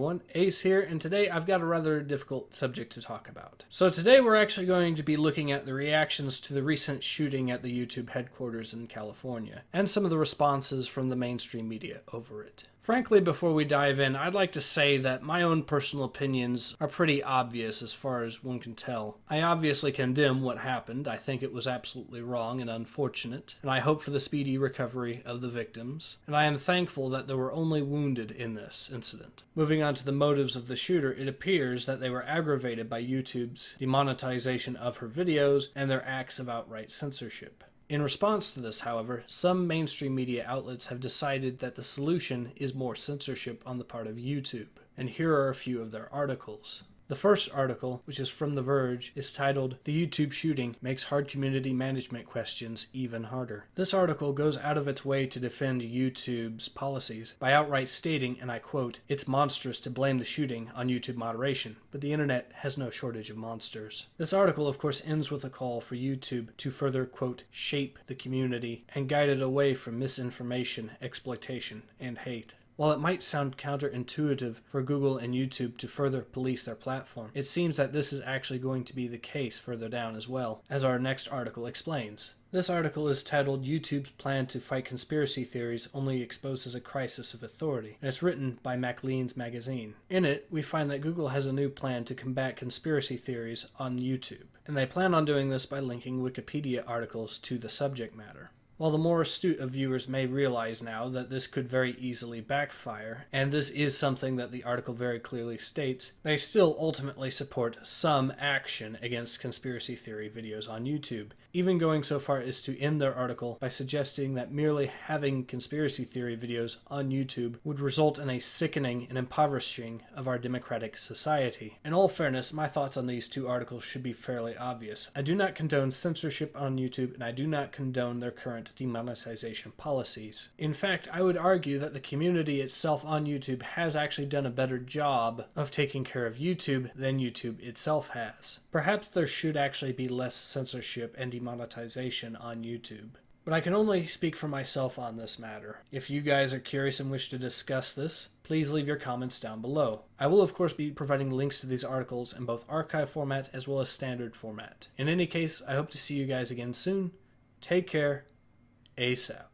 everyone, Ace here, and today I've got a rather difficult subject to talk about. So today we're actually going to be looking at the reactions to the recent shooting at the YouTube headquarters in California, and some of the responses from the mainstream media over it. Frankly, before we dive in, I'd like to say that my own personal opinions are pretty obvious as far as one can tell. I obviously condemn what happened. I think it was absolutely wrong and unfortunate, and I hope for the speedy recovery of the victims. And I am thankful that there were only wounded in this incident. Moving on to the motives of the shooter, it appears that they were aggravated by YouTube's demonetization of her videos and their acts of outright censorship. In response to this, however, some mainstream media outlets have decided that the solution is more censorship on the part of YouTube, and here are a few of their articles. The first article, which is from The Verge, is titled, "The YouTube Shooting Makes Hard Community Management Questions Even Harder." This article goes out of its way to defend YouTube's policies by outright stating, and I quote, "It's monstrous to blame the shooting on YouTube moderation, but the internet has no shortage of monsters." This article, of course, ends with a call for YouTube to further, quote, "shape the community and guide it away from misinformation, exploitation, and hate." While it might sound counterintuitive for Google and YouTube to further police their platform, it seems that this is actually going to be the case further down as well, as our next article explains. This article is titled, "YouTube's Plan to Fight Conspiracy Theories Only Exposes a Crisis of Authority," and it's written by Maclean's magazine. In it, we find that Google has a new plan to combat conspiracy theories on YouTube, and they plan on doing this by linking Wikipedia articles to the subject matter. While the more astute of viewers may realize now that this could very easily backfire, and this is something that the article very clearly states, they still ultimately support some action against conspiracy theory videos on YouTube, even going so far as to end their article by suggesting that merely having conspiracy theory videos on YouTube would result in a sickening and impoverishing of our democratic society. In all fairness, my thoughts on these two articles should be fairly obvious. I do not condone censorship on YouTube, and I do not condone their current demonetization policies. In fact, I would argue that the community itself on YouTube has actually done a better job of taking care of YouTube than YouTube itself has. Perhaps there should actually be less censorship and demonetization on YouTube. But I can only speak for myself on this matter. If you guys are curious and wish to discuss this, please leave your comments down below. I will of course be providing links to these articles in both archive format as well as standard format. In any case, I hope to see you guys again soon. Take care. Ace out.